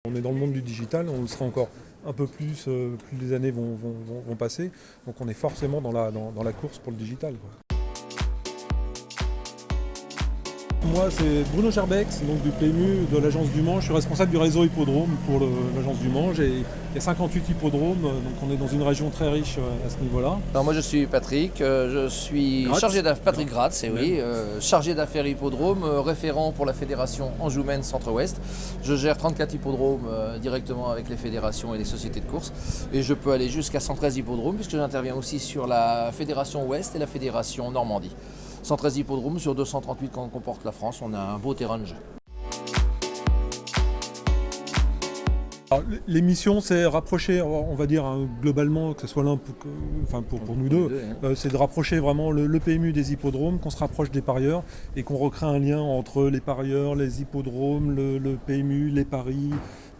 On est dans le monde du digital, on le sera encore un peu plus, plus les années vont passer. Donc on est forcément dans la course pour le digital, quoi. Moi, c'est Bruno Gerbex, donc du PMU de l'agence du Mans. Je suis responsable du réseau hippodrome pour l'agence du Mans. Il y a 58 hippodromes, donc on est dans une région très riche à ce niveau-là. Alors moi je suis Patrick, je suis Gratz. chargé d'affaires, Patrick Gratz, chargé d'affaires hippodrome, référent pour la fédération Anjoumen Centre-Ouest. Je gère 34 hippodromes directement avec les fédérations et les sociétés de course. Et je peux aller jusqu'à 113 hippodromes puisque j'interviens aussi sur la fédération Ouest et la fédération Normandie. 113 hippodromes sur 238 qu'on comporte la France, on a un beau terrain de jeu. Alors, l'émission, c'est rapprocher, on va dire globalement, que ce soit l'un pour nous deux, c'est de rapprocher vraiment le PMU des hippodromes, qu'on se rapproche des parieurs et qu'on recrée un lien entre les parieurs, les hippodromes, le PMU, les paris,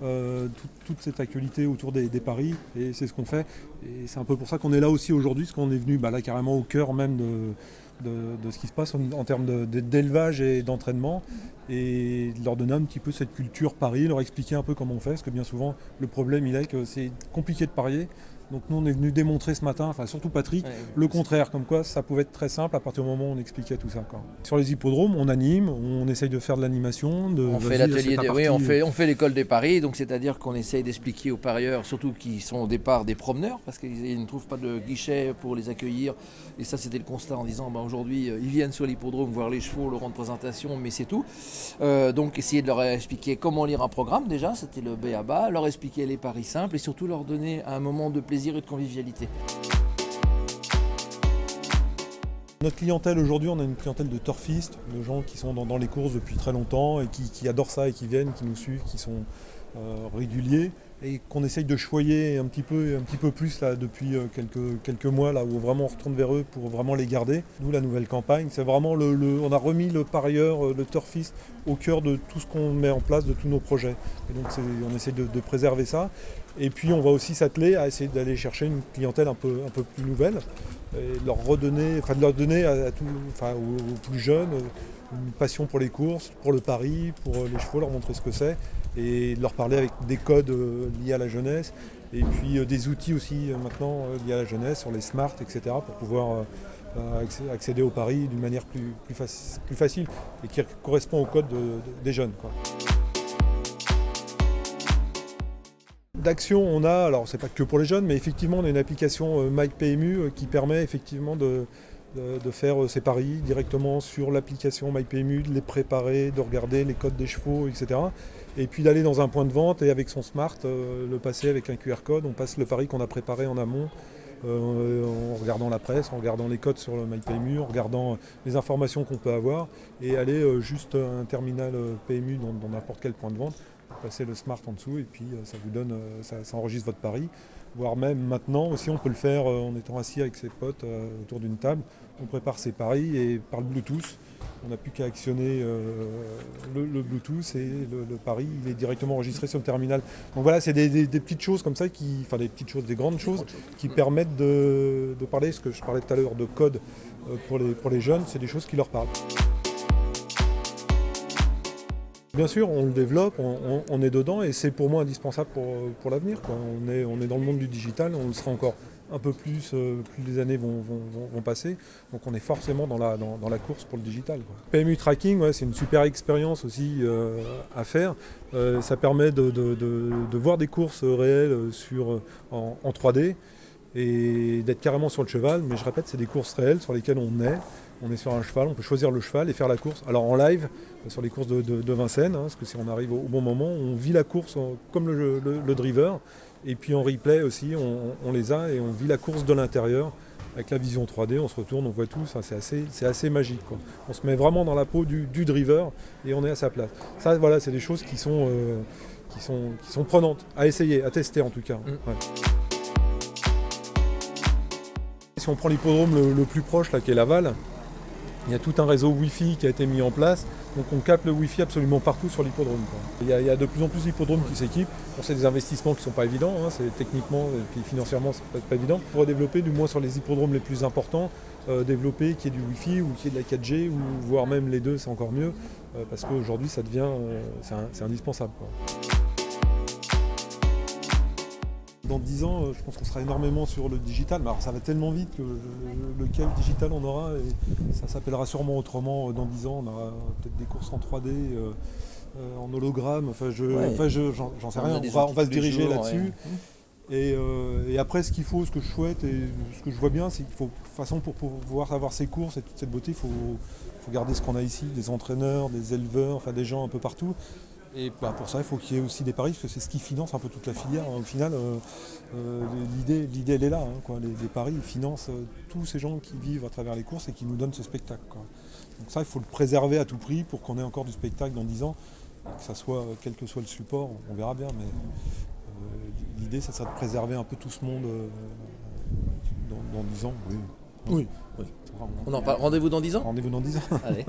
toute cette actualité autour des paris, et c'est ce qu'on fait. Et c'est un peu pour ça qu'on est là aussi aujourd'hui, parce qu'on est venu là carrément au cœur même de ce qui se passe en termes d'élevage et d'entraînement, et de leur donner un petit peu cette culture pari, leur expliquer un peu comment on fait, parce que bien souvent le problème il est que c'est compliqué de parier. Donc nous on est venu démontrer ce matin, enfin surtout Patrick, le contraire, comme quoi ça pouvait être très simple à partir du moment où on expliquait tout ça, quoi. Sur les hippodromes, on anime, on essaye de faire de l'animation. On fait l'atelier, on fait l'école des paris, donc c'est-à-dire qu'on essaye d'expliquer aux parieurs, surtout qui sont au départ des promeneurs, parce qu'ils ne trouvent pas de guichet pour les accueillir. Et ça c'était le constat en disant aujourd'hui ils viennent sur l'hippodrome voir les chevaux, le rang de présentation, mais c'est tout. Donc essayer de leur expliquer comment lire un programme déjà, c'était le b.a.-ba, leur expliquer les paris simples et surtout leur donner un moment de plaisir et de convivialité. Notre clientèle aujourd'hui, on a une clientèle de turfistes, de gens qui sont dans les courses depuis très longtemps et qui adorent ça et qui viennent, qui nous suivent, qui sont réguliers, et qu'on essaye de choyer un petit peu plus là, depuis quelques mois, là, où vraiment on retourne vers eux pour vraiment les garder. Nous, la nouvelle campagne, c'est vraiment on a remis le parieur, le turfiste au cœur de tout ce qu'on met en place, de tous nos projets. Et donc on essaie de préserver ça. Et puis on va aussi s'atteler à essayer d'aller chercher une clientèle un peu plus nouvelle, et de leur donner aux plus jeunes une passion pour les courses, pour le pari, pour les chevaux, leur montrer ce que c'est, et de leur parler avec des codes liés à la jeunesse, et puis des outils aussi maintenant liés à la jeunesse, sur les smart, etc., pour pouvoir accéder au pari d'une manière plus facile et qui correspond au code des jeunes, quoi. D'action, on a, alors c'est pas que pour les jeunes, mais effectivement on a une application MyPMU qui permet effectivement de faire ses paris directement sur l'application MyPMU, de les préparer, de regarder les codes des chevaux, etc. Et puis d'aller dans un point de vente et avec son smart le passer avec un QR code, on passe le pari qu'on a préparé en amont, en regardant la presse, en regardant les codes sur le MyPMU, en regardant les informations qu'on peut avoir, et aller juste à un terminal PMU dans n'importe quel point de vente, passer le smart en dessous, et puis ça vous donne, ça enregistre votre pari. Voire même maintenant aussi on peut le faire en étant assis avec ses potes autour d'une table. On prépare ses paris et par le Bluetooth, on n'a plus qu'à actionner le Bluetooth, et le pari il est directement enregistré sur le terminal. Donc voilà, c'est des petites choses comme ça, des grandes choses qui permettent de parler, ce que je parlais tout à l'heure de code pour les jeunes, c'est des choses qui leur parlent. Bien sûr, on le développe, on est dedans, et c'est pour moi indispensable pour l'avenir, quoi. On est dans le monde du digital, on le sera encore un peu plus les années vont passer. Donc on est forcément dans la course pour le digital, quoi. PMU Tracking, ouais, c'est une super expérience aussi à faire. Ça permet de voir des courses réelles en 3D et d'être carrément sur le cheval. Mais je répète, c'est des courses réelles sur lesquelles on est sur un cheval, on peut choisir le cheval et faire la course. Alors en live, sur les courses de Vincennes, parce que si on arrive au bon moment, on vit la course comme le driver. Et puis en replay aussi, on les a et on vit la course de l'intérieur. Avec la vision 3D, on se retourne, on voit tout, ça, c'est assez magique, quoi. On se met vraiment dans la peau du driver et on est à sa place. Ça, voilà, c'est des choses qui sont prenantes, à essayer, à tester en tout cas. Ouais. Si on prend l'hippodrome le plus proche, là, qui est Laval, il y a tout un réseau Wi-Fi qui a été mis en place, donc on capte le Wi-Fi absolument partout sur l'hippodrome, quoi. Il y a de plus en plus d'hippodromes qui s'équipent. Bon, c'est des investissements qui ne sont pas évidents, hein, c'est techniquement et puis financièrement c'est pas évident. On pourrait développer, du moins sur les hippodromes les plus importants, développer qu'il y ait du Wi-Fi ou qu'il y ait de la 4G, ou voire même les deux, c'est encore mieux, parce qu'aujourd'hui ça devient c'est indispensable, quoi. dans 10 ans, je pense qu'on sera énormément sur le digital. Mais alors ça va tellement vite que lequel digital on aura, et ça s'appellera sûrement autrement dans 10 ans. On aura peut-être des courses en 3D, en hologramme. J'en sais rien. On va se diriger là-dessus. Ouais. Et après, ce qu'il faut, ce que je souhaite et ce que je vois bien, c'est qu'il faut, de toute façon, pour pouvoir avoir ces courses et toute cette beauté, il faut garder ce qu'on a ici, des entraîneurs, des éleveurs, enfin des gens un peu partout. Et pour ça, il faut qu'il y ait aussi des paris, parce que c'est ce qui finance un peu toute la filière. Au final, l'idée, elle est là. Les paris, ils financent tous ces gens qui vivent à travers les courses et qui nous donnent ce spectacle. Donc ça, il faut le préserver à tout prix pour qu'on ait encore du spectacle dans 10 ans. Que ça soit, quel que soit le support, on verra bien. Mais l'idée, ça serait de préserver un peu tout ce monde dans 10 ans. Oui. On en parle. Rendez-vous dans 10 ans ? Rendez-vous dans 10 ans. Allez.